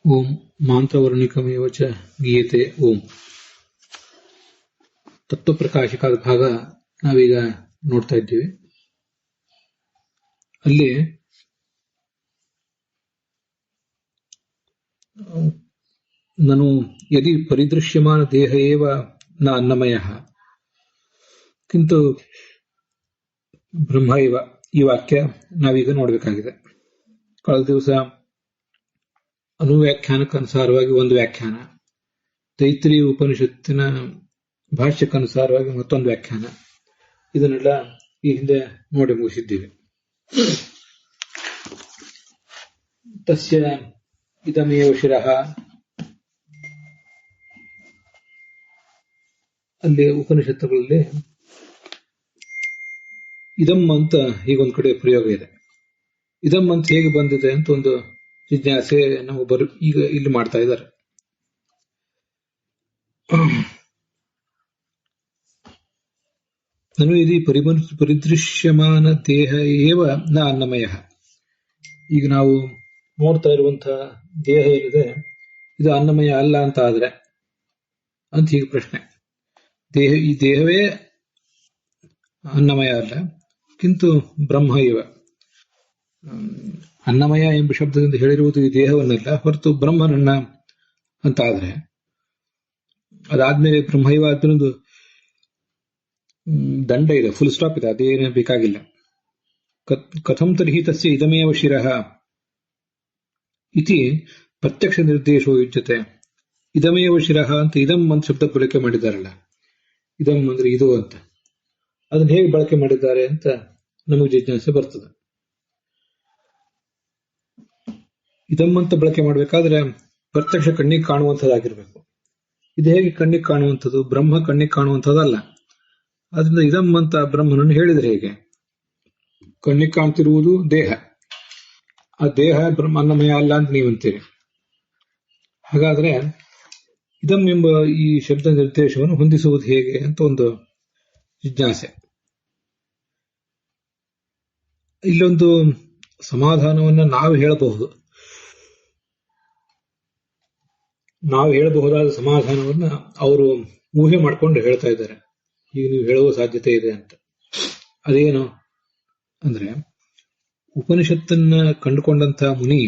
ಓಂ ಮಾಂತ್ರವರ್ಣಿಕಮೇವ ಚ ಗೀಯತೆ ಓಂ. ತತ್ವಪ್ರಕಾಶಕಾದ ಭಾಗ ನಾವೀಗ ನೋಡ್ತಾ ಇದ್ದೀವಿ. ಅಲ್ಲಿ ನಾನು ಯದಿ ಪರಿದೃಶ್ಯಮಾನ ದೇಹ ಏವ ನ ಅನ್ನಮಯಃ ಕಿಂತು ಬ್ರಹ್ಮ ಇವ, ಈ ವಾಕ್ಯ ನಾವೀಗ ನೋಡಬೇಕಾಗಿದೆ. ಕಳೆದ ದಿವಸ ಅನುವ್ಯಾಖ್ಯಾನಕ್ಕನುಸಾರವಾಗಿ ಒಂದು ವ್ಯಾಖ್ಯಾನ, ತೈತ್ರಿಯ ಉಪನಿಷತ್ತಿನ ಭಾಷ್ಯಕ್ಕನುಸಾರವಾಗಿ ಮತ್ತೊಂದು ವ್ಯಾಖ್ಯಾನ, ಇದನ್ನೆಲ್ಲ ಈ ಹಿಂದೆ ನೋಡಿ ಮುಗಿಸಿದ್ದೀವಿ. ತಸ್ಯ ಇದಮೇವ ಶಿರಃ, ಅಲ್ಲಿ ಉಪನಿಷತ್ತುಗಳಲ್ಲಿ ಇದಂ ಅಂತ ಹೀಗೊಂದು ಕಡೆ ಪ್ರಯೋಗ ಇದೆ. ಇದಂ ಅಂತ ಹೇಗೆ ಬಂದಿದೆ ಅಂತ ಒಂದು ಜಿಜ್ಞಾಸೆ ನಾವು ಈಗ ಇಲ್ಲಿ ಮಾಡ್ತಾ ಇದ್ದಾರೆ. ನಾನು ಇದು ಪರಿದೃಶ್ಯಮಾನ ದೇಹ ಏವ ನ ಅನ್ನಮಯ. ಈಗ ನಾವು ನೋಡ್ತಾ ಇರುವಂತಹ ದೇಹ ಏನಿದೆ ಇದು ಅನ್ನಮಯ ಅಲ್ಲ ಅಂತ ಆದ್ರೆ ಅಂತ ಹೀಗೆ ಪ್ರಶ್ನೆ. ಈ ದೇಹವೇ ಅನ್ನಮಯ ಅಲ್ಲ, ಕಿಂತು ಬ್ರಹ್ಮ ಇವ. ಅನ್ನಮಯ ಎಂಬ ಶಬ್ದದಿಂದ ಹೇಳಿರುವುದು ಈ ದೇಹವನ್ನಲ್ಲ, ಹೊರತು ಬ್ರಹ್ಮನನ್ನ ಅಂತ ಆದ್ರೆ, ಅದಾದ್ಮೇಲೆ ಬ್ರಹ್ಮೈವ ಆದ್ಮೇಲೆ ದಂಡ ಇದೆ, ಫುಲ್ ಸ್ಟಾಪ್ ಇದೆ, ಅದೇನೇ ಬೇಕಾಗಿಲ್ಲ. ಕಥಂ ತರ್ಹಿ ತಸ್ಯ ಇದಮೇವ ಶಿರಃ ಇತಿ ಪ್ರತ್ಯಕ್ಷ ನಿರ್ದೇಶೋ ಯುಜ್ಯತೆ. ಇದಮೇವ ಶಿರಃ ಅಂತ ಇದಂ ಅಂತ ಶಬ್ದ ಬಳಕೆ ಮಾಡಿದ್ದಾರಲ್ಲ, ಇದಂ ಅಂದ್ರೆ ಇದು ಅಂತ, ಅದನ್ನ ಹೇಗೆ ಬಳಕೆ ಮಾಡಿದ್ದಾರೆ ಅಂತ ನಮಗೆ ಜಿಜ್ಞಾಸೆ ಬರ್ತದೆ. ಇದಂ ಅಂತ ಬಳಕೆ ಮಾಡಬೇಕಾದ್ರೆ ಪ್ರತ್ಯಕ್ಷ ಕಣ್ಣಿಗೆ ಕಾಣುವಂಥದ್ದಾಗಿರ್ಬೇಕು. ಇದು ಹೇಗೆ ಕಣ್ಣಿಗೆ ಕಾಣುವಂಥದ್ದು? ಬ್ರಹ್ಮ ಕಣ್ಣಿಗೆ ಕಾಣುವಂಥದ್ದಲ್ಲ. ಅದರಿಂದ ಇದಂ ಅಂತ ಬ್ರಹ್ಮನನ್ನು ಹೇಳಿದರೆ ಹೇಗೆ? ಕಣ್ಣಿಗೆ ಕಾಣ್ತಿರುವುದು ದೇಹ, ಆ ದೇಹ ಬ್ರಹ್ಮ ಅನ್ನಮಯ ಅಲ್ಲ ಅಂತ ನೀವಂತೀರಿ. ಹಾಗಾದ್ರೆ ಇದಂ ಎಂಬ ಈ ಶಬ್ದ ನಿರ್ದೇಶವನ್ನು ಹೊಂದಿಸುವುದು ಹೇಗೆ ಅಂತ ಒಂದು ಜಿಜ್ಞಾಸೆ. ಇಲ್ಲೊಂದು ಸಮಾಧಾನವನ್ನ ನಾವು ಹೇಳಬಹುದಾದ ಸಮಾಧಾನವನ್ನ ಅವರು ಊಹೆ ಮಾಡ್ಕೊಂಡು ಹೇಳ್ತಾ ಇದ್ದಾರೆ. ಈಗ ನೀವು ಹೇಳುವ ಸಾಧ್ಯತೆ ಇದೆ ಅಂತ. ಅದೇನು ಅಂದ್ರೆ, ಉಪನಿಷತ್ತನ್ನ ಕಂಡುಕೊಂಡಂತಹ ಮುನಿ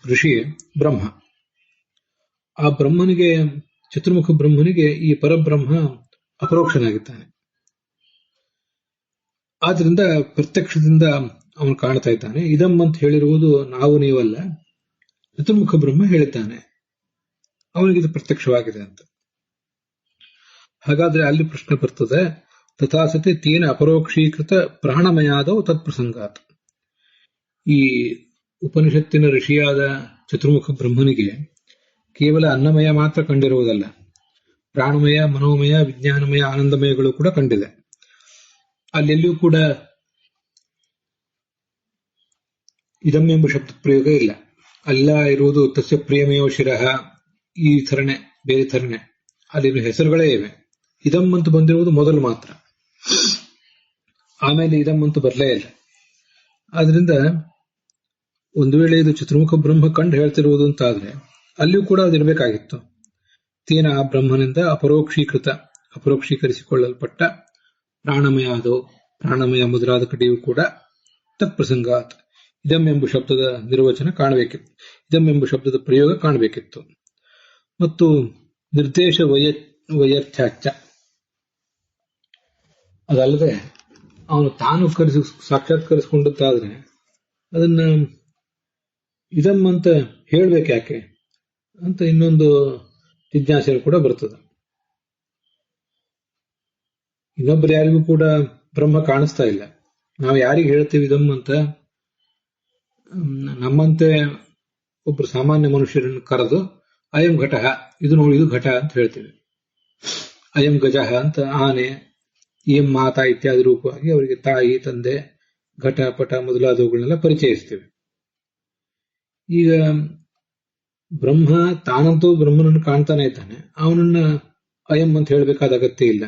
ಋಷಿ ಬ್ರಹ್ಮ. ಆ ಬ್ರಹ್ಮನಿಗೆ, ಚತುರ್ಮುಖ ಬ್ರಹ್ಮನಿಗೆ ಈ ಪರಬ್ರಹ್ಮ ಅಪರೋಕ್ಷನಾಗಿದ್ದಾನೆ. ಆದ್ರಿಂದ ಪ್ರತ್ಯಕ್ಷದಿಂದ ಅವನು ಕಾಣ್ತಾ ಇದ್ದಾನೆ. ಇದಂ ಅಂತ ಹೇಳಿರುವುದು ನಾವು ನೀವಲ್ಲ, ಚತುರ್ಮುಖ ಬ್ರಹ್ಮ ಹೇಳಿದ್ದಾನೆ, ಅವನಿಗಿದು ಪ್ರತ್ಯಕ್ಷವಾಗಿದೆ ಅಂತ. ಹಾಗಾದ್ರೆ ಅಲ್ಲಿ ಪ್ರಶ್ನೆ ಬರ್ತದೆ, ತಥಾಸತಿ ತೇನ ಅಪರೋಕ್ಷೀಕೃತ ಪ್ರಾಣಮಯಾದವು ತತ್ಪ್ರಸಂಗಾತ್. ಈ ಉಪನಿಷತ್ತಿನ ಋಷಿಯಾದ ಚತುರ್ಮುಖ ಬ್ರಹ್ಮನಿಗೆ ಕೇವಲ ಅನ್ನಮಯ ಮಾತ್ರ ಕಂಡಿರುವುದಲ್ಲ, ಪ್ರಾಣಮಯ, ಮನೋಮಯ, ವಿಜ್ಞಾನಮಯ, ಆನಂದಮಯಗಳು ಕೂಡ ಕಂಡಿದೆ. ಅಲ್ಲೆಲ್ಲಿಯೂ ಕೂಡ ಇದಂ ಎಂಬ ಶಬ್ದ ಪ್ರಯೋಗ ಇಲ್ಲ. ಅಲ್ಲ ಇರುವುದು ತಸ್ಯ ಪ್ರಿಯಮೇವ ಶಿರಃ, ಈ ಥರನೆ, ಬೇರೆ ಥರನೆ ಅಲ್ಲಿ ಹೆಸರುಗಳೇ ಇವೆ. ಇದಂ ಅಂತ ಬಂದಿರುವುದು ಮೊದಲು ಮಾತ್ರ, ಆಮೇಲೆ ಇದಂ ಅಂತ ಬರಲೇ ಇಲ್ಲ. ಆದ್ರಿಂದ ಒಂದು ವೇಳೆ ಇದು ಚತುರ್ಮುಖ ಬ್ರಹ್ಮ ಕಂಡು ಹೇಳ್ತಿರುವುದು ಅಂತ ಆದ್ರೆ ಅಲ್ಲಿಯೂ ಕೂಡ ಅದಿರಬೇಕಾಗಿತ್ತು. ತೇನ ಆ ಬ್ರಹ್ಮನಿಂದ ಅಪರೋಕ್ಷೀಕರಿಸಿಕೊಳ್ಳಲ್ಪಟ್ಟ ಪ್ರಾಣಮಯ ಮೊದಲಾದ ಕಡೆಯೂ ಕೂಡ ತತ್ಪ್ರಸಂಗಾತ್ ಇದಂ ಎಂಬ ಶಬ್ದದ ನಿರ್ವಚನ ಕಾಣಬೇಕಿತ್ತು, ಇದಂ ಎಂಬ ಶಬ್ದದ ಪ್ರಯೋಗ ಕಾಣಬೇಕಿತ್ತು. ಮತ್ತು ನಿರ್ದೇಶ ವೈಯರ್ಥ್ಯಾಚ, ಅದಲ್ಲದೆ ಅವನು ತಾನು ಸಾಕ್ಷಾತ್ಕರಿಸಿಕೊಂಡದ್ದಾದ್ರೆ ಅದನ್ನ ಇದಂ ಅಂತ ಹೇಳ್ಬೇಕು ಯಾಕೆ ಅಂತ ಇನ್ನೊಂದು ಜಿಜ್ಞಾಸೆ ಕೂಡ ಬರ್ತದೆ. ಇನ್ನೊಬ್ಬರು ಯಾರಿಗೂ ಕೂಡ ಬ್ರಹ್ಮ ಕಾಣಿಸ್ತಾ ಇಲ್ಲ, ನಾವು ಯಾರಿಗೆ ಹೇಳ್ತೀವಿ ಇದಂ ಅಂತ? ನಮ್ಮಂತೆ ಒಬ್ರು ಸಾಮಾನ್ಯ ಮನುಷ್ಯರನ್ನು ಕರೆದು ಅಯಂ ಘಟ, ಇದು ನೋಡಿ ಇದು ಘಟ ಅಂತ ಹೇಳ್ತೀವಿ. ಅಯಂ ಗಜಃ ಅಂತ ಆನೆ, ಏಂ ಮಾತಾ ಇತ್ಯಾದಿ ರೂಪವಾಗಿ ಅವರಿಗೆ ತಾಯಿ, ತಂದೆ, ಘಟ, ಪಟ ಮೊದಲಾದವುಗಳನ್ನೆಲ್ಲ ಪರಿಚಯಿಸ್ತೀವಿ. ಈಗ ಬ್ರಹ್ಮ ತಾನಂತೂ ಬ್ರಹ್ಮನನ್ನು ಕಾಣ್ತಾನೆ ಇದ್ದಾನೆ, ಅವನನ್ನ ಅಯಂ ಅಂತ ಹೇಳಬೇಕಾದ ಅಗತ್ಯ ಇಲ್ಲ.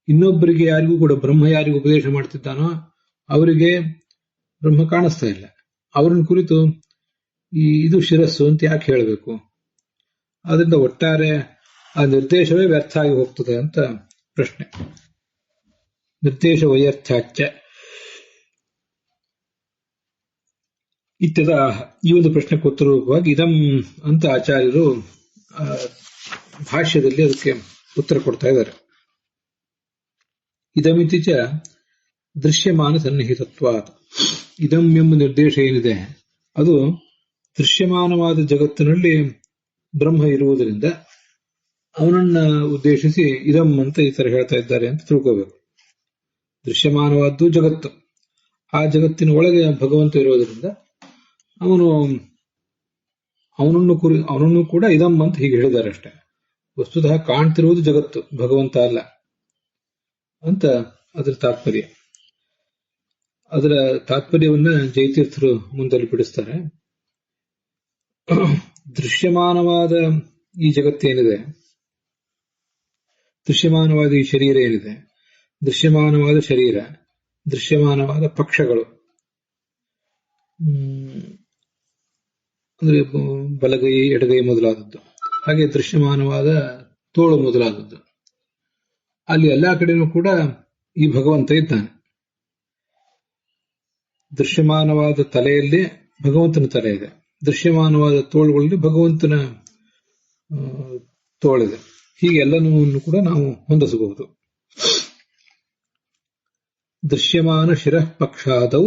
ಇನ್ನೊಬ್ಬರಿಗೆ ಯಾರಿಗೂ ಕೂಡ ಬ್ರಹ್ಮ ಯಾರಿಗೂ ಉಪದೇಶ ಮಾಡ್ತಿದ್ದಾನೋ ಅವರಿಗೆ ಬ್ರಹ್ಮ ಕಾಣಿಸ್ತಾ ಇಲ್ಲ. ಅವರನ್ನು ಕುರಿತು ಇದು ಶಿರಸ್ಸು ಅಂತ ಯಾಕೆ ಹೇಳಬೇಕು? ಅದರಿಂದ ಒಟ್ಟಾರೆ ಆ ನಿರ್ದೇಶವೇ ವ್ಯರ್ಥ ಆಗಿ ಹೋಗ್ತದೆ ಅಂತ ಪ್ರಶ್ನೆ. ನಿರ್ದೇಶ ವೈಯರ್ಥ್ಯಾಚ್ಯ ಇತ್ಯದ ಈ ಒಂದು ಪ್ರಶ್ನೆಗೆ ಉತ್ತರವಾಗಿ ಇದಂ ಅಂತ ಆಚಾರ್ಯರು ಭಾಷ್ಯದಲ್ಲಿ ಅದಕ್ಕೆ ಉತ್ತರ ಕೊಡ್ತಾ ಇದ್ದಾರೆ. ಇದಮಿತಿ ಚ ದೃಶ್ಯಮಾನ ಸನ್ನಿಹಿತತ್ವಾತ್. ಇದಂ ಎಂಬ ನಿರ್ದೇಶ ಏನಿದೆ ಅದು ದೃಶ್ಯಮಾನವಾದ ಜಗತ್ತಿನಲ್ಲಿ ಬ್ರಹ್ಮ ಇರುವುದರಿಂದ ಅವನನ್ನ ಉದ್ದೇಶಿಸಿ ಇದಂ ಅಂತ ಈ ತರ ಹೇಳ್ತಾ ಇದ್ದಾರೆ ಅಂತ ತಿಳ್ಕೋಬೇಕು. ದೃಶ್ಯಮಾನವಾದ್ದು ಜಗತ್ತು, ಆ ಜಗತ್ತಿನ ಒಳಗೆ ಭಗವಂತ ಇರೋದರಿಂದ ಅವನನ್ನು ಕೂಡ ಇದಂ ಅಂತ ಹೀಗೆ ಹೇಳಿದ್ದಾರೆ ಅಷ್ಟೇ. ವಸ್ತುತಃ ಕಾಣ್ತಿರುವುದು ಜಗತ್ತು, ಭಗವಂತ ಅಲ್ಲ ಅಂತ ಅದರ ತಾತ್ಪರ್ಯ. ಅದರ ತಾತ್ಪರ್ಯವನ್ನ ಜಯತೀರ್ಥರು ಮುಂದಲ್ಲಿ ಬಿಡಿಸ್ತಾರೆ. ದೃಶ್ಯಮಾನವಾದ ಈ ಜಗತ್ತೇನಿದೆ, ದೃಶ್ಯಮಾನವಾದ ಈ ಶರೀರ ಏನಿದೆ, ದೃಶ್ಯಮಾನವಾದ ಶರೀರ, ದೃಶ್ಯಮಾನವಾದ ಪಕ್ಷಗಳು ಅಂದ್ರೆ ಬಲಗೈ ಎಡಗೈ ಮೊದಲಾದದ್ದು, ಹಾಗೆ ದೃಶ್ಯಮಾನವಾದ ತೋಳು ಮೊದಲಾದದ್ದು, ಅಲ್ಲಿ ಎಲ್ಲಾ ಕಡೆನೂ ಕೂಡ ಈ ಭಗವಂತ ಇದ್ದಾನೆ. ದೃಶ್ಯಮಾನವಾದ ತಲೆಯಲ್ಲಿ ಭಗವಂತನ ತಲೆ ಇದೆ, ದೃಶ್ಯಮಾನವಾದ ತೋಳುಗಳಲ್ಲಿ ಭಗವಂತನ ತೋಳಿದೆ. ಹೀಗೆ ಎಲ್ಲನೂ ಕೂಡ ನಾವು ಹೊಂದಿಸಬಹುದು. ದೃಶ್ಯಮಾನ ಶಿರಃ ಪಕ್ಷಾದೌ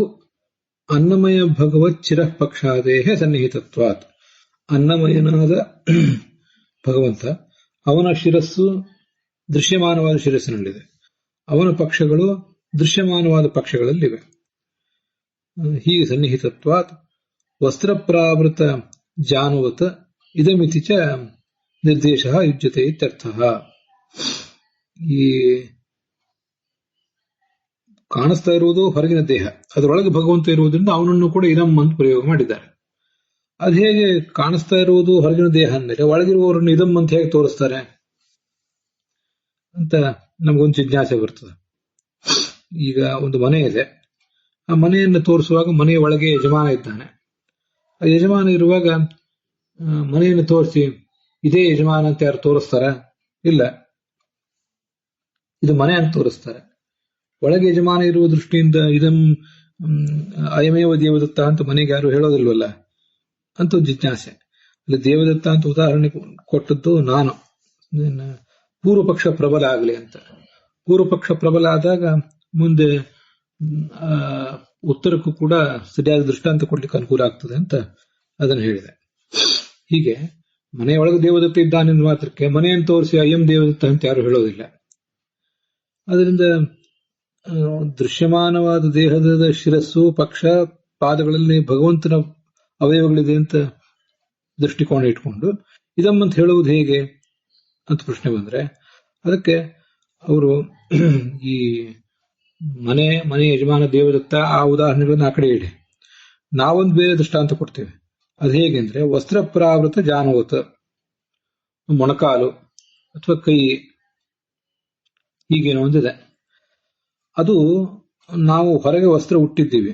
ಅನ್ನಮಯ ಭಗವತ್ ಶಿರಃ ಪಕ್ಷಾದೇಹ ಸನ್ನಿಹಿತತ್ವಾತ್. ಅನ್ನಮಯನಾದ ಭಗವಂತ, ಅವನ ಶಿರಸ್ಸು ದೃಶ್ಯಮಾನವಾದ ಶಿರಸ್ಸಿನಲ್ಲಿದೆ, ಅವನ ಪಕ್ಷಗಳು ದೃಶ್ಯಮಾನವಾದ ಪಕ್ಷಗಳಲ್ಲಿವೆ. ಹೀಗೆ ಸನ್ನಿಹಿತತ್ವಾತ್ ವಸ್ತ್ರಪ್ರಾವೃತ ಜಾನುವತ ಇದಮಿತಿ ಚ ನಿರ್ದೇಶ ಯುಜ್ಯತೆ ಇತ್ಯರ್ಥ. ಈ ಕಾಣಿಸ್ತಾ ಇರುವುದು ಹೊರಗಿನ ದೇಹ, ಅದರೊಳಗೆ ಭಗವಂತ ಇರುವುದರಿಂದ ಅವನನ್ನು ಕೂಡ ಇದಂ ಅಂತ ಪ್ರಯೋಗ ಮಾಡಿದ್ದಾರೆ. ಅದು ಹೇಗೆ ಕಾಣಿಸ್ತಾ ಇರುವುದು ಹೊರಗಿನ ದೇಹ ಅಂದಮೇಲೆ ಒಳಗಿರುವವರನ್ನು ಇದಂ ಅಂತ ಹೇಗೆ ತೋರಿಸ್ತಾರೆ ಅಂತ ನಮಗೊಂದು ಜಿಜ್ಞಾಸೆ ಬರ್ತದೆ. ಈಗ ಒಂದು ಮನೆ ಇದೆ, ಆ ಮನೆಯನ್ನು ತೋರಿಸುವಾಗ ಮನೆಯ ಒಳಗೆ ಯಜಮಾನ ಇದ್ದಾನೆ. ಆ ಯಜಮಾನ ಇರುವಾಗ ಮನೆಯನ್ನು ತೋರಿಸಿ ಇದೇ ಯಜಮಾನ ಅಂತ ಯಾರು ತೋರಿಸ್ತಾರ? ಇಲ್ಲ, ಇದು ಮನೆ ಅಂತ ತೋರಿಸ್ತಾರೆ. ಒಳಗೆ ಯಜಮಾನ ಇರುವ ದೃಷ್ಟಿಯಿಂದ ಇದಂ ಅಯಮೇವ ದೇವದತ್ತ ಅಂತ ಮನೆಗೆ ಯಾರು ಹೇಳೋದಿಲ್ವಲ್ಲ ಅಂತ ಜಿಜ್ಞಾಸೆ. ಅಲ್ಲಿ ದೇವದತ್ತ ಅಂತ ಉದಾಹರಣೆ ಕೊಟ್ಟದ್ದು ನಾನು, ಪೂರ್ವ ಪಕ್ಷ ಪ್ರಬಲ ಆಗಲಿ ಅಂತ. ಪೂರ್ವ ಪಕ್ಷ ಪ್ರಬಲ ಆದಾಗ ಮುಂದೆ ಉತ್ತರಕ್ಕೂ ಕೂಡ ಸರಿಯಾದ ದೃಷ್ಟಾಂತ ಕೊಡ್ಲಿಕ್ಕೆ ಅನುಕೂಲ ಆಗ್ತದೆ ಅಂತ ಅದನ್ನು ಹೇಳಿದೆ. ಹೀಗೆ ಮನೆಯೊಳಗೆ ದೇವದತ್ತ ಇದ್ದಾನೆಂದು ಮಾತ್ರಕ್ಕೆ ಮನೆಯನ್ನು ತೋರಿಸಿ ಅಯ್ಯಂ ದೇವದತ್ತ ಅಂತ ಯಾರು ಹೇಳೋದಿಲ್ಲ. ಅದರಿಂದ ದೃಶ್ಯಮಾನವಾದ ದೇಹದ ಶಿರಸ್ಸು, ಪಕ್ಷ, ಪಾದಗಳಲ್ಲಿ ಭಗವಂತನ ಅವಯವಗಳಿದೆ ಅಂತ ದೃಷ್ಟಿಕೋನ ಇಟ್ಕೊಂಡು ಇದಮ್ಮಂತ ಹೇಳುವುದು ಹೇಗೆ ಅಂತ ಪ್ರಶ್ನೆ ಬಂದ್ರೆ, ಅದಕ್ಕೆ ಅವರು ಈ ಮನೆ ಯಜಮಾನ ದೇವದತ್ತ ಆ ಉದಾಹರಣೆಗಳನ್ನ ಆ ಕಡೆ ಇಡಿ. ನಾವೊಂದು ಬೇರೆ ದೃಷ್ಟಾಂತ ಕೊಡ್ತೇವೆ. ಅದು ಹೇಗೆ ಅಂದ್ರೆ, ವಸ್ತ್ರಪ್ರಾವೃತ ಜಾನುವತ, ಮೊಣಕಾಲು ಅಥವಾ ಕೈ ಹೀಗೇನೋ ಒಂದಿದೆ. ಅದು ನಾವು ಹೊರಗೆ ವಸ್ತ್ರ ಉಟ್ಟಿದ್ದೀವಿ,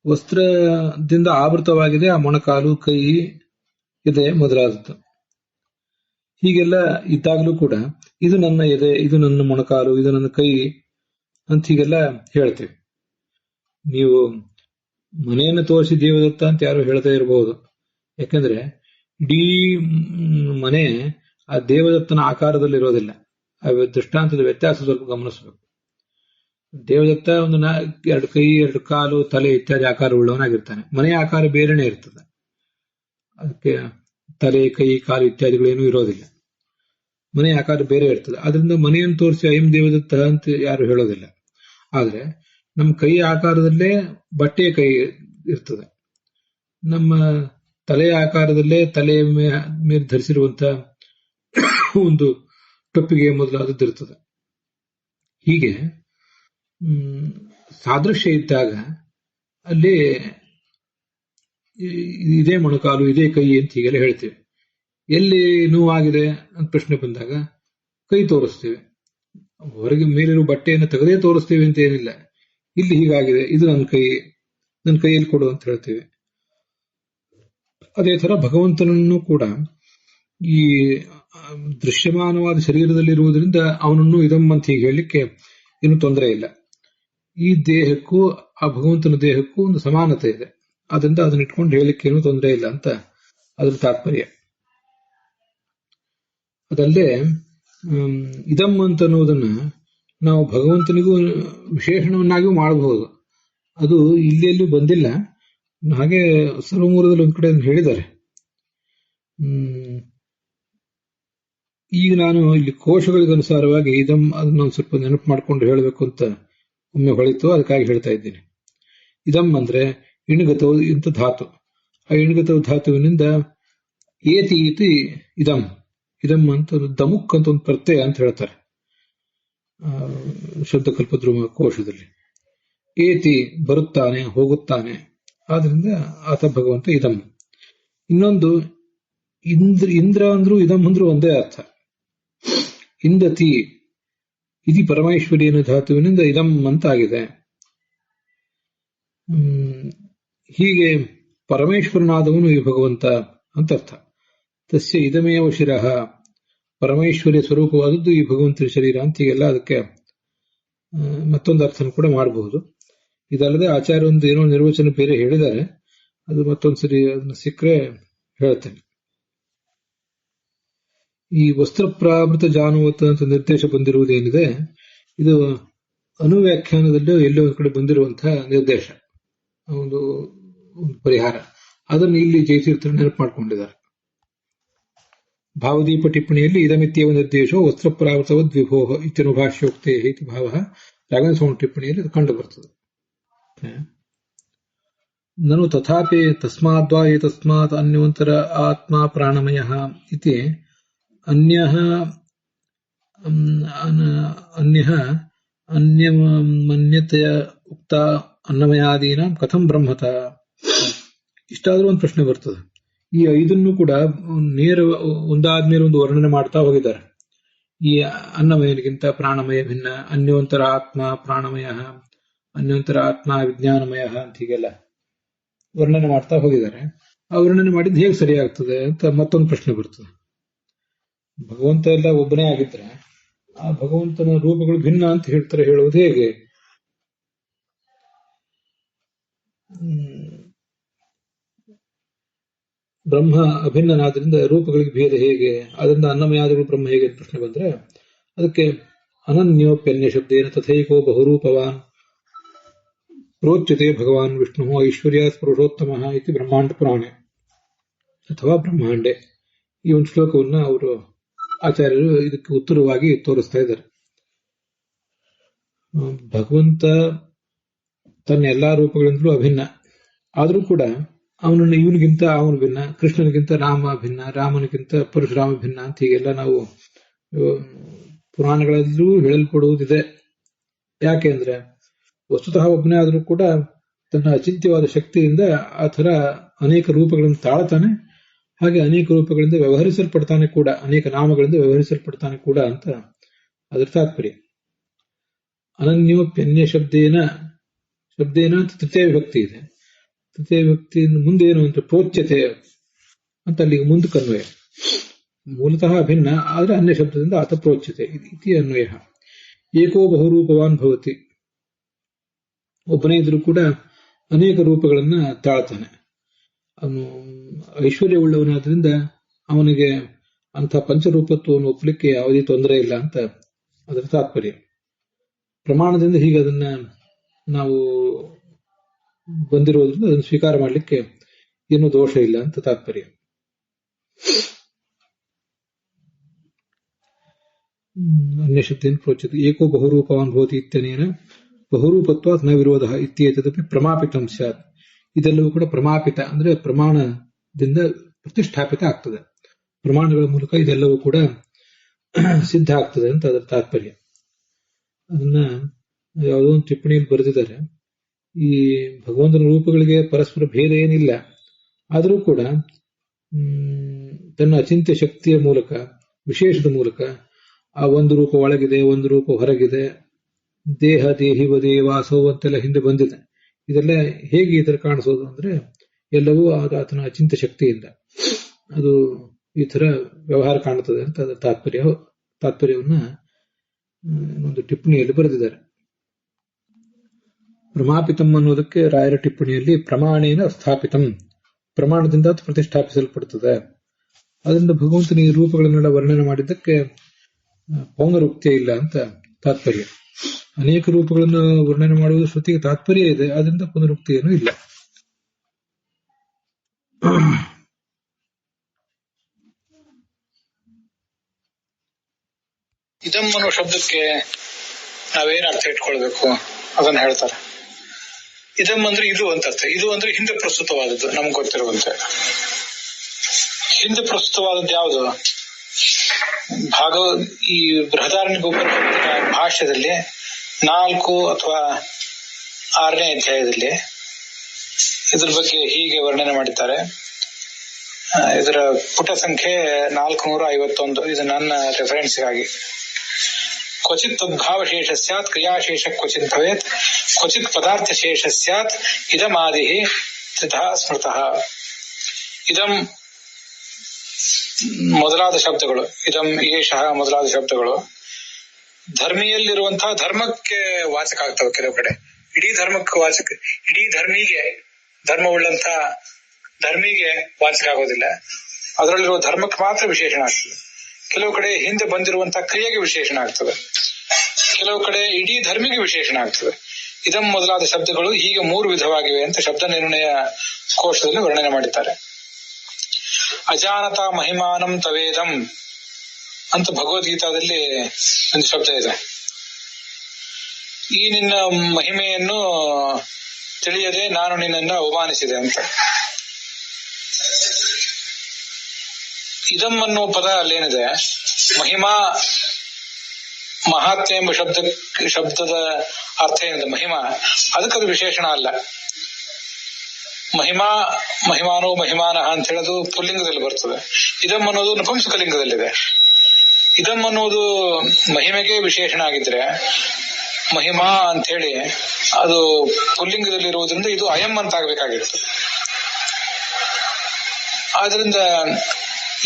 ವಸ್ತ್ರದಿಂದ ಆವೃತವಾಗಿದೆ ಆ ಮೊಣಕಾಲು, ಕೈ, ಎದೆ ಮೊದಲಾದದ್ದು. ಹೀಗೆಲ್ಲ ಇದ್ದಾಗಲೂ ಕೂಡ ಇದು ನನ್ನ ಎದೆ, ಇದು ನನ್ನ ಮೊಣಕಾಲು, ಇದು ನನ್ನ ಕೈ ಅಂತ ಹೀಗೆಲ್ಲ ಹೇಳ್ತೇವೆ. ನೀವು ಮನೆಯನ್ನು ತೋರಿಸಿ ದೇವದತ್ತ ಅಂತ ಯಾರು ಹೇಳ್ತಾ ಇರಬಹುದು. ಯಾಕಂದ್ರೆ ಇಡೀ ಮನೆ ಆ ದೇವದತ್ತನ ಆಕಾರದಲ್ಲಿ ಇರೋದಿಲ್ಲ. ಆ ದೃಷ್ಟಾಂತದ ವ್ಯತ್ಯಾಸ ಸ್ವಲ್ಪ ಗಮನಿಸಬೇಕು. ದೇವದತ್ತ ಒಂದು ಎರಡು ಕೈ, ಎರಡು ಕಾಲು, ತಲೆ ಇತ್ಯಾದಿ ಆಕಾರವುಳ್ಳವನಾಗಿರ್ತಾನೆ. ಮನೆಯ ಆಕಾರ ಬೇರೆನೆ ಇರ್ತದೆ, ಅದಕ್ಕೆ ತಲೆ, ಕೈ, ಕಾಲು ಇತ್ಯಾದಿಗಳೇನೂ ಇರೋದಿಲ್ಲ. ಮನೆಯ ಆಕಾರ ಬೇರೆ ಇರ್ತದೆ. ಅದರಿಂದ ಮನೆಯನ್ನು ತೋರಿಸಿ ಅಯಂ ದೇವದತ್ತ ಅಂತ ಯಾರು ಹೇಳೋದಿಲ್ಲ. ಆದ್ರೆ ನಮ್ಮ ಕೈ ಆಕಾರದಲ್ಲೇ ಬಟ್ಟೆಯ ಕೈ ಇರ್ತದೆ, ನಮ್ಮ ತಲೆಯ ಆಕಾರದಲ್ಲೇ ತಲೆಯ ಮೇಲೆ ಧರಿಸಿರುವಂತ ಒಂದು ಟೊಪ್ಪಿಗೆ ಮೊದಲಾದದ್ದು ಇರ್ತದೆ. ಹೀಗೆ ಸಾದೃಶ್ಯ ಇದ್ದಾಗ ಅಲ್ಲಿ ಇದೇ ಮೊಣಕಾಲು, ಇದೇ ಕೈ ಅಂತ ಹೀಗೆಲ್ಲ ಹೇಳ್ತೇವೆ. ಎಲ್ಲಿ ನೋವಾಗಿದೆ ಅಂತ ಪ್ರಶ್ನೆ ಬಂದಾಗ ಕೈ ತೋರಿಸ್ತೇವೆ. ಹೊರಗೆ ಮೇಲಿರುವ ಬಟ್ಟೆಯನ್ನು ತೆಗೆದೇ ತೋರಿಸ್ತೇವೆ ಅಂತ ಏನಿಲ್ಲ. ಇಲ್ಲಿ ಹೀಗಾಗಿದೆ, ಇದು ನನ್ನ ಕೈಯಲ್ಲಿ ಕೊಡು ಅಂತ ಹೇಳ್ತೇವೆ. ಅದೇ ತರ ಭಗವಂತನನ್ನು ಕೂಡ ಈ ದೃಶ್ಯಮಾನವಾದ ಶರೀರದಲ್ಲಿರುವುದರಿಂದ ಅವನನ್ನು ಇದಂ ಅಂತ ಹೀಗೆ ಹೇಳಲಿಕ್ಕೆ ಏನು ತೊಂದರೆ ಇಲ್ಲ. ಈ ದೇಹಕ್ಕೂ ಆ ಭಗವಂತನ ದೇಹಕ್ಕೂ ಒಂದು ಸಮಾನತೆ ಇದೆ, ಅದರಿಂದ ಅದನ್ನ ಇಟ್ಕೊಂಡು ಹೇಳಲಿಕ್ಕೆ ಏನು ತೊಂದರೆ ಇಲ್ಲ ಅಂತ ಅದ್ರ ತಾತ್ಪರ್ಯ. ಅದಲ್ಲದೆ ಇದಂ ಅಂತ ಅನ್ನೋದನ್ನ ನಾವು ಭಗವಂತನಿಗೂ ವಿಶೇಷಣವನ್ನಾಗಿಯೂ ಮಾಡಬಹುದು. ಅದು ಇಲ್ಲೆಲ್ಲೂ ಬಂದಿಲ್ಲ, ಹಾಗೆ ಸರ್ವಮೂಲದಲ್ಲಿ ಒಂದ್ ಕಡೆ ಹೇಳಿದ್ದಾರೆ. ಈಗ ನಾನು ಇಲ್ಲಿ ಕೋಶಗಳಿಗೆ ಅನುಸಾರವಾಗಿ ಇದಂ ಅದನ್ನ ಒಂದು ಸ್ವಲ್ಪ ನೆನಪು ಮಾಡ್ಕೊಂಡು ಹೇಳಬೇಕು ಅಂತ ಒಮ್ಮೆ ಹೊಳಿತು, ಅದಕ್ಕಾಗಿ ಹೇಳ್ತಾ ಇದ್ದೀನಿ. ಇದಂ ಅಂದ್ರೆ ಇಣುಗತವು ಇಂಥ ಧಾತು. ಆ ಇಣುಗತವು ಧಾತುವಿನಿಂದ ಏತಿ ಇತಿ ಇದಂ. ಇದಂ ಅಂತ ದಮುಕ್ ಅಂತ ಒಂದು ಪ್ರತ್ಯಯ ಅಂತ ಹೇಳ್ತಾರೆ ಶಬ್ದಕಲ್ಪದ್ರುಮ ಕೋಶದಲ್ಲಿ. ಏತಿ ಬರುತ್ತಾನೆ, ಹೋಗುತ್ತಾನೆ, ಆದ್ರಿಂದ ಆತ ಭಗವಂತ ಇದಂ. ಇನ್ನೊಂದು ಇಂದ್ರ ಅಂದ್ರೂ ಇದಂ ಅಂದ್ರೂ ಒಂದೇ ಅರ್ಥ. ಇಂದತಿ ಇದು ಪರಮೇಶ್ವರಿಯನ ಧಾತುವಿನಿಂದ ಇದಂ ಅಂತ ಆಗಿದೆ. ಹೀಗೆ ಪರಮೇಶ್ವರನಾದವನು ಈ ಭಗವಂತ ಅಂತ ಅರ್ಥ. ತಸ್ಯ ಇದಮೇವ ಶಿರಃ, ಪರಮೇಶ್ವರಿಯ ಸ್ವರೂಪವಾದದ್ದು ಈ ಭಗವಂತನ ಶರೀರ ಅಂತ ಹೀಗೆಲ್ಲ ಅದಕ್ಕೆ ಮತ್ತೊಂದು ಅರ್ಥನ ಕೂಡ ಮಾಡಬಹುದು. ಇದಲ್ಲದೆ ಆಚಾರ್ಯ ಒಂದು ಏನೋ ನಿರ್ವಚನ ಬೇರೆ ಹೇಳಿದ್ದಾರೆ, ಅದು ಮತ್ತೊಂದ್ಸರಿ ಅದನ್ನ ಸಿಕ್ಕರೆ ಹೇಳ್ತೇನೆ. ಈ ವಸ್ತ್ರಪ್ರಾವೃತ ಜಾನುವತ ಅಂತ ನಿರ್ದೇಶ ಬಂದಿರುವುದೇನಿದೆ, ಇದು ಅನುವ್ಯಾಖ್ಯಾನದಲ್ಲೂ ಎಲ್ಲೋ ಒಂದು ಕಡೆ ಬಂದಿರುವಂತಹ ನಿರ್ದೇಶ, ಒಂದು ಪರಿಹಾರ. ಅದನ್ನು ಇಲ್ಲಿ ಜಯತೀರ್ಥರು ನೆನಪು ಮಾಡಿಕೊಂಡಿದ್ದಾರೆ. ಭಾವದೀಪ ಟಿಪ್ಪಣಿಯಲ್ಲಿ ಇದಮಿತ್ಯವ ನಿರ್ದೇಶೋ ವಸ್ತ್ರಪ್ರಾವೃತವದ್ ವಿಭೋಹ ಇತ್ಯನುಭಾಷ್ಯೋಕ್ತೇ ಇತಿ ಭಾವ ರಾಘವೇಂದ್ರ ಟಿಪ್ಪಣಿಯಲ್ಲಿ ಅದು ಕಂಡು ಬರ್ತದೆ. ನನು ತಥಾಪಿ ತಸ್ಮಾದ್ವಾ ಏತಸ್ಮಾತ್ ಅನ್ಯೋಂತರ ಆತ್ಮ ಪ್ರಾಣಮಯಃ ಇತಿ ಅನ್ಯಃ ಅನ್ಯಮನ್ಯತೆಯ ಉಕ್ತ ಅನ್ನಮಯಾದೀನ ಕಥಂ ಬ್ರಹ್ಮತ. ಇಷ್ಟಾದ್ರೂ ಒಂದು ಪ್ರಶ್ನೆ ಬರ್ತದೆ. ಈ ಐದನ್ನು ಕೂಡ ನೇರ ಒಂದಾದ್ಮೇಲೆ ಒಂದು ವರ್ಣನೆ ಮಾಡ್ತಾ ಹೋಗಿದ್ದಾರೆ. ಈ ಅನ್ನಮಯನಿಗಿಂತ ಪ್ರಾಣಮಯ ಭಿನ್ನ, ಅನ್ಯೋಂತರ ಆತ್ಮ ಪ್ರಾಣಮಯ, ಅನ್ಯೋಂತರ ಆತ್ಮ ವಿಜ್ಞಾನಮಯ ಅಂತ ಹೀಗೆಲ್ಲ ವರ್ಣನೆ ಮಾಡ್ತಾ ಹೋಗಿದ್ದಾರೆ. ಆ ವರ್ಣನೆ ಮಾಡಿದ್ದು ಹೇಗೆ ಸರಿಯಾಗ್ತದೆ ಅಂತ ಮತ್ತೊಂದು ಪ್ರಶ್ನೆ ಬರ್ತದೆ. ಭಗವಂತ ಎಲ್ಲ ಒಬ್ಬನೇ ಆಗಿದ್ರೆ ಆ ಭಗವಂತನ ರೂಪಗಳು ಭಿನ್ನ ಅಂತ ಹೇಳ್ತಾರೆ, ಹೇಳುವುದು ಹೇಗೆ? ಬ್ರಹ್ಮ ಅಭಿನ್ನನಾದ್ರಿಂದ ರೂಪಗಳಿಗೆ ಭೇದ ಹೇಗೆ? ಅದರಿಂದ ಅನ್ನಮಯಾದಿಗಳು ಬ್ರಹ್ಮ ಹೇಗೆ ಅಂತ ಪ್ರಶ್ನೆ ಬಂದ್ರೆ ಅದಕ್ಕೆ ಅನನ್ಯೋಪ್ಯನ್ಯ ಶಬ್ದೇನ ತಥೈಕೋ ಬಹುರೂಪವಾನ್ ಪ್ರೋಚ್ಯತೆ ಭಗವಾನ್ ವಿಷ್ಣು ಐಶ್ವರ್ಯಾತ್ ಪುರುಷೋತ್ತಮ ಇತಿ ಬ್ರಹ್ಮಾಂಡ ಪುರಾಣೆ ಅಥವಾ ಬ್ರಹ್ಮಾಂಡೆ. ಈ ಒಂದು ಶ್ಲೋಕವನ್ನ ಅವರು ಆಚಾರ್ಯರು ಇದಕ್ಕೆ ಉತ್ತರವಾಗಿ ತೋರಿಸ್ತಾ ಇದ್ದಾರೆ. ಭಗವಂತ ತನ್ನ ಎಲ್ಲಾ ರೂಪಗಳಿಂದಲೂ ಅಭಿನ್ನ, ಆದರೂ ಕೂಡ ಅವನನ್ನು ಇವನಿಗಿಂತ ಅವನು ಭಿನ್ನ, ಕೃಷ್ಣನಿಗಿಂತ ರಾಮ ಭಿನ್ನ, ರಾಮನಿಗಿಂತ ಪರಶುರಾಮ ಭಿನ್ನ ಅಂತ ಹೀಗೆಲ್ಲ ನಾವು ಪುರಾಣಗಳಲ್ಲೂ ಹೇಳಲ್ಪಡುವುದಿದೆ. ಯಾಕೆಂದ್ರೆ ವಸ್ತುತಃ ಒಬ್ಬನೇ ಆದರೂ ಕೂಡ ತನ್ನ ಅಚಿಂತ್ಯವಾದ ಶಕ್ತಿಯಿಂದ ಆ ಥರ ಅನೇಕ ರೂಪಗಳನ್ನು ತಾಳ್ತಾನೆ, ಹಾಗೆ ಅನೇಕ ರೂಪಗಳಿಂದ ವ್ಯವಹರಿಸಲ್ಪಡ್ತಾನೆ ಕೂಡ, ಅನೇಕ ನಾಮಗಳಿಂದ ವ್ಯವಹರಿಸಲ್ಪಡ್ತಾನೆ ಕೂಡ ಅಂತ ಅದರ ತಾತ್ಪರ್ಯ. ಅನನ್ಯೋಪ್ಯನ್ಯ ಶಬ್ದೇನ ಅಂತ ತೃತೀಯ ವಿಭಕ್ತಿ ಇದೆ. ತೃತೀಯ ವಿಭಕ್ತಿ ಮುಂದೆ ಏನು ಅಂತ ಪ್ರೋಚ್ಯತೆ ಅಂತ ಅಲ್ಲಿಗೆ ಮುಂದಕ್ಕೆ ಅನ್ವಯ. ಮೂಲತಃ ಅಭಿನ್ನ, ಆದರೆ ಅನ್ಯ ಶಬ್ದದಿಂದ ಆತ ಪ್ರೋಚ್ಯತೆ ಇತಿ ಅನ್ವಯ. ಏಕೋ ಬಹುರೂಪವಾನ್ ಭವತಿ, ಒಬ್ಬನೇ ಇದ್ರೂ ಕೂಡ ಅನೇಕ ರೂಪಗಳನ್ನ ತಾಳ್ತಾನೆ. ಅವನು ಐಶ್ವರ್ಯವುಳ್ಳವನಾದ್ರಿಂದ ಅವನಿಗೆ ಅಂಥ ಪಂಚರೂಪತ್ವವನ್ನು ಒಪ್ಪಲಿಕ್ಕೆ ಯಾವುದೇ ತೊಂದರೆ ಇಲ್ಲ ಅಂತ ಅದರ ತಾತ್ಪರ್ಯ. ಪ್ರಮಾಣದಿಂದ ಹೀಗೆ ಅದನ್ನ ನಾವು ಬಂದಿರೋದ್ರಿಂದ ಅದನ್ನು ಸ್ವೀಕಾರ ಮಾಡಲಿಕ್ಕೆ ಏನೂ ದೋಷ ಇಲ್ಲ ಅಂತ ತಾತ್ಪರ್ಯ. ಅನ್ಯ ಶಬ್ದೇನ ಪ್ರೋಚ್ಯತೆ ಏಕೋ ಬಹುರೂಪವಾನ್ ಭವತಿ ಇತ್ಯನೇನ ಬಹುರೂಪತ್ವಾತ್ ನ ವಿರೋಧ ಇತ್ಯೇತದಪಿ ಪ್ರಮಾಪಿತಂ ಸ್ಯಾತ್. ಇದೆಲ್ಲವೂ ಕೂಡ ಪ್ರಮಾಪಿತ ಅಂದ್ರೆ ಪ್ರಮಾಣದಿಂದ ಪ್ರತಿಷ್ಠಾಪಿತ ಆಗ್ತದೆ. ಪ್ರಮಾಣಗಳ ಮೂಲಕ ಇದೆಲ್ಲವೂ ಕೂಡ ಸಿದ್ಧ ಆಗ್ತದೆ ಅಂತ ಅದರ ತಾತ್ಪರ್ಯ. ಅದನ್ನ ಯಾವುದೋ ಒಂದು ಟಿಪ್ಪಣಿಯಲ್ಲಿ ಬರೆದಿದ್ದಾರೆ. ಈ ಭಗವಂತನ ರೂಪಗಳಿಗೆ ಪರಸ್ಪರ ಭೇದ ಏನಿಲ್ಲ, ಆದರೂ ಕೂಡ ತನ್ನ ಅಚಿಂತ್ಯ ಶಕ್ತಿಯ ಮೂಲಕ, ವಿಶೇಷದ ಮೂಲಕ ಆ ಒಂದು ರೂಪ ಒಳಗಿದೆ, ಒಂದು ರೂಪ ಹೊರಗಿದೆ, ದೇಹ ದೇಹಿವ ದೇವಾಸೋ ಅಂತೆಲ್ಲ ಹಿಂದೆ ಬಂದಿದೆ. ಇದೆಲ್ಲ ಹೇಗೆ ಈ ತರ ಕಾಣಿಸೋದು ಅಂದ್ರೆ ಎಲ್ಲವೂ ಆತನ ಅಚಿಂತ ಶಕ್ತಿಯಿಂದ ಅದು ಈ ತರ ವ್ಯವಹಾರ ಕಾಣುತ್ತದೆ ಅಂತ ಅದರ ತಾತ್ಪರ್ಯವನ್ನ ಒಂದು ಟಿಪ್ಪಣಿಯಲ್ಲಿ ಬರೆದಿದ್ದಾರೆ. ಪ್ರಮಾಪಿತಂ ಅನ್ನೋದಕ್ಕೆ ರಾಯರ ಟಿಪ್ಪಣಿಯಲ್ಲಿ ಪ್ರಮಾಣೇನ ಸ್ಥಾಪಿತಂ, ಪ್ರಮಾಣದಿಂದ ಪ್ರತಿಷ್ಠಾಪಿಸಲ್ಪಡುತ್ತದೆ. ಅದರಿಂದ ಭಗವಂತನ ಈ ರೂಪಗಳನ್ನೆಲ್ಲ ವರ್ಣನೆ ಮಾಡಿದ್ದಕ್ಕೆ ಪೌನರುಕ್ತಿಯೇ ಇಲ್ಲ ಅಂತ ತಾತ್ಪರ್ಯ. ಅನೇಕ ರೂಪಗಳನ್ನು ವರ್ಣನೆ ಮಾಡುವುದು ಶ್ರುತಿಗೆ ತಾತ್ಪರ್ಯ ಇದೆ, ಅದರಿಂದ ಪುನರುಕ್ತಿ ಏನೂ ಇಲ್ಲ. ಇದಂ ಅನ್ನೋ ಶಬ್ದಕ್ಕೆ ನಾವೇನ್ ಅರ್ಥ ಇಟ್ಕೊಳ್ಬೇಕು ಅದನ್ನ ಹೇಳ್ತಾರೆ. ಇದಂ ಅಂದ್ರೆ ಇದು ಅಂತ ಅರ್ಥ. ಇದು ಅಂದ್ರೆ ಹಿಂದೆ ಪ್ರಸ್ತುತವಾದದ್ದು, ನಮ್ಗೆ ಗೊತ್ತಿರುವಂತೆ. ಹಿಂದೆ ಪ್ರಸ್ತುತವಾದದ್ದು ಯಾವುದು? ಈ ಬೃಹದಾರಣ್ಯಕ ಉಪನಿಷತ್ತಿನ ಭಾಷ್ಯದಲ್ಲಿ 4 ಅಥವಾ 6ನೇ ಅಧ್ಯಾಯದಲ್ಲಿ ಇದ್ರ ಬಗ್ಗೆ ಹೀಗೆ ವರ್ಣನೆ ಮಾಡಿದ್ದಾರೆ. ಇದರ ಪುಟ ಸಂಖ್ಯೆ 451. ಇದು ನನ್ನ ರೆಫರೆನ್ಸ್ಗಾಗಿ. ಕ್ವಚಿತ್ ತದ್ಭಾವಶೇಷ ಸ್ಯಾತ್ ಕ್ರಿಯಾಶೇಷ ಕ್ವಚಿತ್ ಭವೇತ್ ಕ್ವಚಿತ್ ಪದಾರ್ಥ ಶೇಷ ಸ್ಯಾತ್ ಇದಮಾದಿ ತ್ರಿಧಾ ಸ್ಮೃತಃ. ಇದಂ ಮೊದಲಾದ ಶಬ್ದಗಳು, ಇದಂ ಏಷಃ ಮೊದಲಾದ ಶಬ್ದಗಳು ಧರ್ಮಿಯಲ್ಲಿರುವಂತಹ ಧರ್ಮಕ್ಕೆ ವಾಚಕ ಆಗ್ತವೆ. ಕೆಲವು ಕಡೆ ಇಡೀ ಧರ್ಮಕ್ಕೆ ವಾಚಕ, ಇಡೀ ಧರ್ಮವುಳ್ಳಂತ ಧರ್ಮಿಗೆ ವಾಚಕ ಆಗೋದಿಲ್ಲ, ಅದರಲ್ಲಿರುವ ಧರ್ಮಕ್ಕೆ ಮಾತ್ರ ವಿಶೇಷಣ ಆಗ್ತದೆ. ಕೆಲವು ಕಡೆ ಹಿಂದೆ ಬಂದಿರುವಂತಹ ಕ್ರಿಯೆಗೆ ವಿಶೇಷಣ ಆಗ್ತದೆ, ಕೆಲವು ಕಡೆ ಇಡೀ ಧರ್ಮಿಗೆ ವಿಶೇಷಣ ಆಗ್ತದೆ. ಇದಂ ಮೊದಲಾದ ಶಬ್ದಗಳು ಹೀಗೆ 3 ವಿಧವಾಗಿವೆ ಅಂತ ಶಬ್ದ ನಿರ್ಣಯ ಕೋಶದಲ್ಲಿ ವರ್ಣನೆ ಮಾಡಿದ್ದಾರೆ. ಅಜಾನತಾ ಮಹಿಮಾನಂ ತವೇದಂ ಅಂತ ಭಗವದ್ಗೀತಾದಲ್ಲಿ ಒಂದು ಶಬ್ದ ಇದೆ. ಈ ನಿನ್ನ ಮಹಿಮೆಯನ್ನು ತಿಳಿಯದೆ ನಾನು ನಿನ್ನನ್ನು ಅವಮಾನಿಸಿದೆ ಅಂತ. ಇದಂ ಅನ್ನೋ ಪದ ಅಲ್ಲೇನಿದೆ, ಮಹಿಮಾ ಮಹಾತ್ಮೆ ಎಂಬ ಶಬ್ದದ ಅರ್ಥ ಏನಿದೆ ಮಹಿಮಾ, ಅದಕ್ಕದು ವಿಶೇಷಣ ಅಲ್ಲ. ಮಹಿಮಾನೋ ಮಹಿಮಾನಃ ಅಂತ ಹೇಳೋದು ಪುಲ್ಲಿಂಗದಲ್ಲಿ ಬರ್ತದೆ. ಇದಂ ಅನ್ನೋದು ನಪುಂಸಕಲಿಂಗದಲ್ಲಿದೆ. ಇದಂ ಅನ್ನೋದು ಮಹಿಮೆಗೆ ವಿಶೇಷಣ ಆಗಿದ್ರೆ ಮಹಿಮಾ ಅಂತ ಹೇಳಿ ಅದು ಪುಲ್ಲಿಂಗದಲ್ಲಿರುವುದರಿಂದ ಇದು ಅಯಂ ಅಂತ ಆಗ್ಬೇಕಾಗಿತ್ತು. ಆದ್ರಿಂದ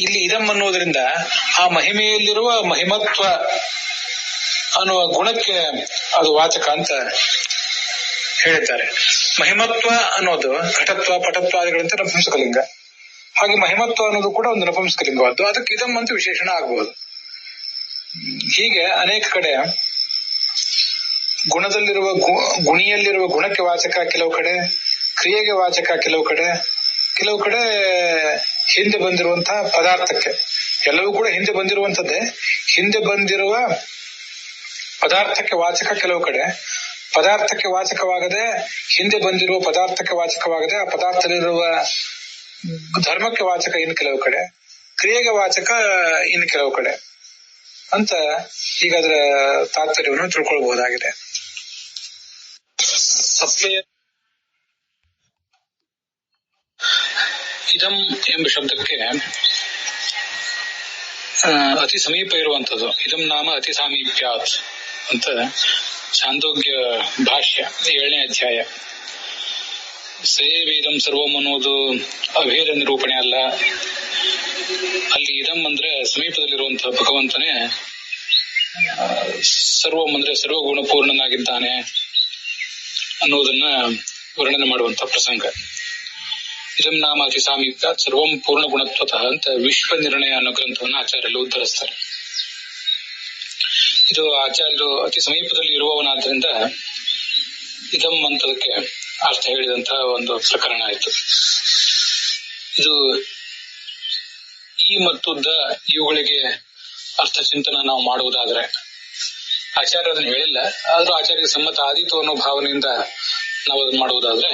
ಇಲ್ಲಿ ಇದಂ ಅನ್ನೋದ್ರಿಂದ ಆ ಮಹಿಮೆಯಲ್ಲಿರುವ ಮಹಿಮತ್ವ ಅನ್ನುವ ಗುಣಕ್ಕೆ ಅದು ವಾಚಕ ಅಂತ ಹೇಳಿದ್ದಾರೆ. ಮಹಿಮತ್ವ ಅನ್ನೋದು ಘಟತ್ವ ಪಟತ್ವಾದಿಗಳಂತೆ ನಪುಂಸಕಲಿಂಗ, ಹಾಗೆ ಮಹಿಮತ್ವ ಅನ್ನೋದು ಕೂಡ ಒಂದು ನಪುಂಸಕಲಿಂಗವಾದ್ದು, ಅದಕ್ಕೆ ಇದಂ ಅಂತ ವಿಶೇಷಣ ಆಗಬಹುದು. ಹೀಗೆ ಅನೇಕ ಕಡೆ ಗುಣದಲ್ಲಿರುವ ಗುಣಿಯಲ್ಲಿರುವ ಗುಣಕ್ಕೆ ವಾಚಕ ಕೆಲವು ಕಡೆ, ಕ್ರಿಯೆಗೆ ವಾಚಕ ಕೆಲವು ಕಡೆ ಹಿಂದೆ ಬಂದಿರುವಂತಹ ಪದಾರ್ಥಕ್ಕೆ. ಎಲ್ಲವೂ ಕೂಡ ಹಿಂದೆ ಬಂದಿರುವಂತದ್ದೇ, ಹಿಂದೆ ಬಂದಿರುವ ಪದಾರ್ಥಕ್ಕೆ ವಾಚಕ ಕೆಲವು ಕಡೆ, ಪದಾರ್ಥಕ್ಕೆ ವಾಚಕವಾಗದೆ ಹಿಂದೆ ಬಂದಿರುವ ಪದಾರ್ಥಕ್ಕೆ ವಾಚಕವಾಗದೆ ಆ ಪದಾರ್ಥದಲ್ಲಿರುವ ಧರ್ಮಕ್ಕೆ ವಾಚಕ ಇನ್ನು ಕೆಲವು ಕಡೆ, ಕ್ರಿಯೆಗೆ ವಾಚಕ ಇನ್ನು ಕೆಲವು ಕಡೆ ಅಂತ ಈಗ ಅದರ ತಾತ್ಪರ್ಯವನ್ನು ತಿಳ್ಕೊಳ್ಬಹುದಾಗಿದೆ. ಇದಂ ಎಂಬ ಶಬ್ದಕ್ಕೆ ಅತಿ ಸಮೀಪ ಇರುವಂತದ್ದು. ಇದಂ ನಾಮ ಅತಿ ಸಾಮೀಪ್ಯಾತ್ ಅಂತ ಛಾಂದೋಗ್ಯ ಭಾಷ್ಯ 7ನೇ ಅಧ್ಯಾಯ. ಸೇವೇದಂ ಸರ್ವಂ ಅನ್ನೋದು ಅಭೇದ ನಿರೂಪಣೆ ಅಲ್ಲ. ಅಲ್ಲಿ ಇದಂ ಅಂದ್ರೆ ಸಮೀಪದಲ್ಲಿರುವಂತಹ ಭಗವಂತನೇ ಸರ್ವಂ ಅಂದ್ರೆ ಸರ್ವಗುಣಪೂರ್ಣನಾಗಿದ್ದಾನೆ ಅನ್ನೋದನ್ನ ವರ್ಣನೆ ಮಾಡುವಂತಹ ಪ್ರಸಂಗ. ಇದಂ ನಾಮ ಅತಿ ಸಾಮೀಪ್ಯ ಸರ್ವಂ ಪೂರ್ಣ ಗುಣತ್ವತಃ ಅಂತ ವಿಶ್ವ ನಿರ್ಣಯ ಅನ್ನೋ ಗ್ರಂಥವನ್ನು ಆಚಾರ್ಯರು ಉದ್ಧರಿಸ್ತಾರೆ. ಇದು ಆಚಾರ್ಯರು ಅತಿ ಸಮೀಪದಲ್ಲಿ ಇರುವವನಾದ್ರಿಂದ ಇದಂ ಅಂತದಕ್ಕೆ ಅರ್ಥ ಹೇಳಿದಂತಹ ಒಂದು ಪ್ರಕರಣ ಆಯ್ತು. ಇದು ಈ ಮತ್ತು ದ ಇವುಗಳಿಗೆ ಅರ್ಥ ಚಿಂತನ ನಾವು ಮಾಡುವುದಾದ್ರೆ, ಆಚಾರ್ಯ ಅದನ್ನು ಹೇಳಿಲ್ಲ, ಆದ್ರೂ ಆಚಾರ್ಯ ಸಮ್ಮತ ಆದೀತು ಅನ್ನೋ ಭಾವನೆಯಿಂದ ನಾವು ಅದನ್ನ ಮಾಡುವುದಾದ್ರೆ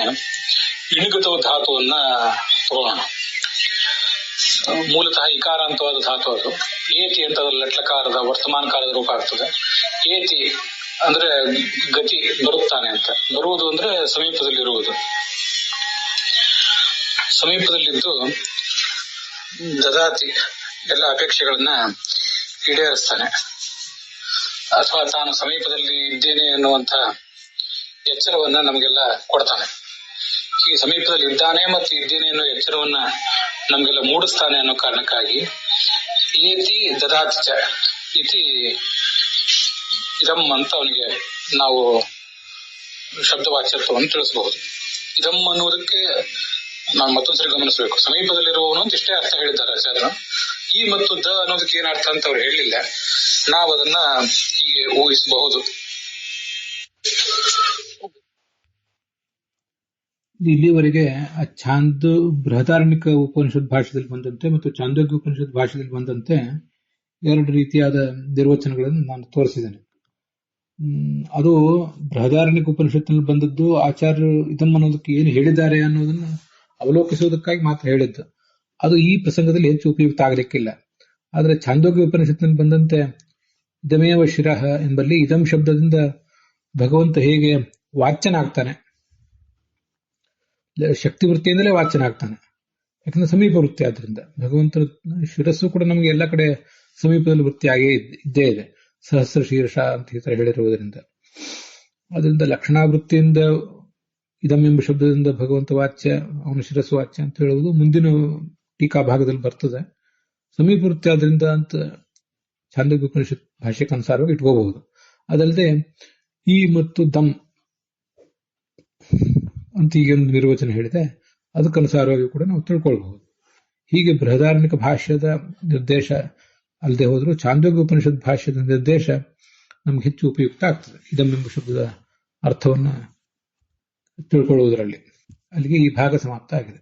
ಇಣುಗತವ ಧಾತುವನ್ನ ತಗೋಣ. ಮೂಲತಃ ಇಕಾರಾಂತವಾದ ಧಾತು ಅದು. ಏತಿ ಅಂತ ಲಟ್ಲಕಾರದ ವರ್ತಮಾನ ಕಾಲದ ರೂಪ ಆಗ್ತದೆ. ಏತಿ ಅಂದ್ರೆ ಗತಿ, ಬರುತ್ತಾನೆ ಅಂತ. ಬರುವುದು ಅಂದ್ರೆ ಸಮೀಪದಲ್ಲಿರುವುದು. ಸಮೀಪದಲ್ಲಿದ್ದು ದದಾತಿ ಎಲ್ಲ ಅಪೇಕ್ಷೆಗಳನ್ನ ಈಡೇರಿಸ್ತಾನೆ, ಅಥವಾ ತಾನು ಸಮೀಪದಲ್ಲಿ ಇದ್ದೇನೆ ಎನ್ನುವಂತ ಎಚ್ಚರವನ್ನ ನಮಗೆಲ್ಲ ಕೊಡ್ತಾನೆ. ಈ ಸಮೀಪದಲ್ಲಿ ಇದ್ದಾನೆ ಮತ್ತು ಇದ್ದೇನೆ ಅನ್ನೋ ಎಚ್ಚರವನ್ನ ನಮ್ಗೆಲ್ಲ ಮೂಡಿಸ್ತಾನೆ ಅನ್ನೋ ಕಾರಣಕ್ಕಾಗಿ ಏತಿ ದದಾತಿ ಚ ಇತಿ ಇದಂ ಅಂತ ಅವನಿಗೆ ನಾವು ಶಬ್ದವಾಚ್ಯತ್ವವನ್ನು ತಿಳಿಸಬಹುದು. ಇದಂ ಅನ್ನುವುದಕ್ಕೆ ನಾವು ಮತ್ತೊಂದ್ಸರಿ ಗಮನಿಸಬೇಕು. ಸಮೀಪದಲ್ಲಿರುವವನು ಅಂತ ಇಷ್ಟೇ ಅರ್ಥ ಹೇಳಿದ್ದಾರೆ ಆಚಾರ್ಯರು. ಈ ಮತ್ತು ದ ಅನ್ನೋದಕ್ಕೆ ಏನ್ ಅರ್ಥ ಅಂತ ಅವ್ರು ಹೇಳಲಿಲ್ಲ. ನಾವು ಅದನ್ನ ಹೀಗೆ ಊಹಿಸಬಹುದು. ಇಲ್ಲಿವರೆಗೆ ಛಾಂದೋ ಬೃಹದಾರಣ್ಯಕ ಉಪನಿಷತ್ ಭಾಷೆಯಲ್ಲಿ ಬಂದಂತೆ ಮತ್ತು ಚಾಂದೋಗ್ಯ ಉಪನಿಷತ್ ಭಾಷೆಯಲ್ಲಿ ಬಂದಂತೆ ಎರಡು ರೀತಿಯಾದ ನಿರ್ವಚನಗಳನ್ನು ನಾನು ತೋರಿಸಿದ್ದೇನೆ. ಅದು ಬೃಹದಾರಣ್ಯಕ ಉಪನಿಷತ್ತಿನಲ್ಲಿ ಬಂದದ್ದು ಆಚಾರ್ಯರು ಇದನ್ನು ಅನ್ನೋದಕ್ಕೆ ಏನು ಹೇಳಿದ್ದಾರೆ ಅನ್ನೋದನ್ನು ಅವಲೋಕಿಸುವುದಕ್ಕಾಗಿ ಮಾತ್ರ ಹೇಳಿದ್ದು. ಅದು ಈ ಪ್ರಸಂಗದಲ್ಲಿ ಹೆಚ್ಚು ಉಪಯುಕ್ತ ಆಗಲಿಕ್ಕಿಲ್ಲ. ಆದರೆ ಛಾಂದೋಗ್ಯ ಉಪನಿಷತ್ತಿನಲ್ಲಿ ಬಂದಂತೆ ಇದಮೇವ ಶಿರಃ ಎಂಬಲ್ಲಿ ಇದಂ ಶಬ್ದದಿಂದ ಭಗವಂತ ಹೇಗೆ ವಾಚ್ಯನಾಗ್ತಾನೆ, ಶಕ್ತಿ ವೃತ್ತಿಯಿಂದಲೇ ವಾಚ್ಯನಾಗ್ತಾನೆ. ಯಾಕಂದ್ರೆ ಸಮೀಪ ವೃತ್ತಿ ಆದ್ರಿಂದ ಭಗವಂತನ ಶಿರಸ್ಸು ಕೂಡ ನಮಗೆ ಎಲ್ಲ ಕಡೆ ಸಮೀಪದಲ್ಲಿ ವೃತ್ತಿಯಾಗೇ ಇದ್ದೇ ಇದೆ. ಸಹಸ್ರ ಶೀರ್ಷ ಅಂತ ಈ ತರ ಹೇಳಿರುವುದರಿಂದ ಅದರಿಂದ ಲಕ್ಷಣಾವೃತ್ತಿಯಿಂದ ಇದಂ ಎಂಬ ಶಬ್ದದಿಂದ ಭಗವಂತ ವಾಚ್ಯ, ಅವನ ಶಿರಸ್ಸು ವಾಚ್ಯ ಅಂತ ಹೇಳುವುದು ಮುಂದಿನ ಟೀಕಾ ಭಾಗದಲ್ಲಿ ಬರ್ತದೆ. ಸಮೀಪ ವೃತ್ತಿ ಆದ್ರಿಂದ ಅಂತ ಛಾಂದೋಗ್ಯ ಉಪನಿಷತ್ ಭಾಷೆಗೆ ಅನುಸಾರವಾಗಿ ಇಟ್ಕೋಬಹುದು. ಅದಲ್ಲದೆ ಈ ಮತ್ತು ದಮ್ ಅಂತ ಈಗ ಒಂದು ನಿರ್ವಚನ ಹೇಳಿದೆ, ಅದಕ್ಕನುಸಾರವಾಗಿ ಕೂಡ ನಾವು ತಿಳ್ಕೊಳ್ಬಹುದು. ಹೀಗೆ ಬೃಹದಾರಣ್ಯಕ ಭಾಷ್ಯದ ನಿರ್ದೇಶ ಅಲ್ಲದೆ ಹೋದರೂ ಚಾಂದೋಗ್ಯ ಉಪನಿಷತ್ ಭಾಷ್ಯದ ನಿರ್ದೇಶ ನಮ್ಗೆ ಹೆಚ್ಚು ಉಪಯುಕ್ತ ಆಗ್ತದೆ ಇದಂ ಎಂಬ ಶಬ್ದದ ಅರ್ಥವನ್ನ ತಿಳ್ಕೊಳ್ಳುವುದರಲ್ಲಿ. ಅಲ್ಲಿಗೆ ಈ ಭಾಗ ಸಮಾಪ್ತ ಆಗಿದೆ.